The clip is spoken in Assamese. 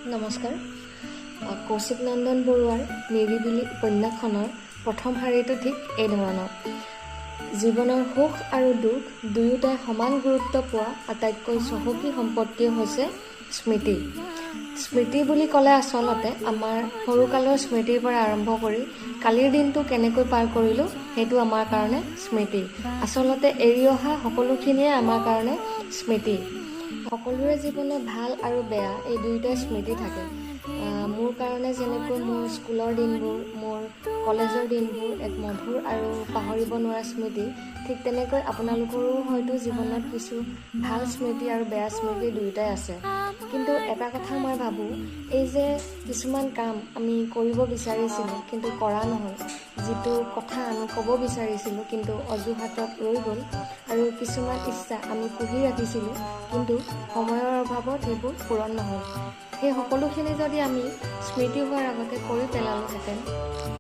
নমস্কাৰ। কৌশিক নন্দন বৰুৱাৰ নিৰিবিলি উপন্যাসখনৰ প্ৰথম শাৰীটো ঠিক এই ধৰণৰ। জীৱনৰ সুখ আৰু দুখ দুয়োটাই সমান গুৰুত্ব পোৱা আটাইতকৈ চহকী সম্পত্তিয়ে হৈছে স্মৃতি। স্মৃতি বুলি ক'লে আচলতে আমাৰ সৰুকালৰ স্মৃতিৰ পৰা আৰম্ভ কৰি কালিৰ দিনটো কেনেকৈ পাৰ কৰিলোঁ সেইটো আমাৰ কাৰণে স্মৃতি। আচলতে এৰি অহা সকলোখিনিয়ে আমাৰ কাৰণে স্মৃতি। সকলোৰে জীৱনত ভাল আৰু বেয়া এই দুয়োটাই স্মৃতি থাকে। মোৰ কাৰণে যেনেকৈ মোৰ স্কুলৰ দিনবোৰ, মোৰ কলেজৰ দিনবোৰ এক মধুৰ আৰু পাহৰিব নোৱাৰা স্মৃতি, ঠিক তেনেকৈ আপোনালোকৰো হয়তো জীৱনত কিছু ভাল স্মৃতি আৰু বেয়া স্মৃতি দুয়োটাই আছে। কিন্তু এটা কথা মই ভাবোঁ, এই যে কিছুমান কাম আমি কৰিব বিচাৰিছিলোঁ কিন্তু কৰা নহ'ল, যিটো কথা আমি ক'ব বিচাৰিছিলোঁ কিন্তু অজুহাতত ৰৈ গ'ল, আৰু কিছুমান ইচ্ছা আমি পুহি ৰাখিছিলোঁ কিন্তু সময়ৰ অভাৱত সেইবোৰ পূৰণ নহ'ল, সেই সকলোখিনি যদি আমি স্মৃতি হোৱাৰ আগতে কৰি পেলালোহেঁতেন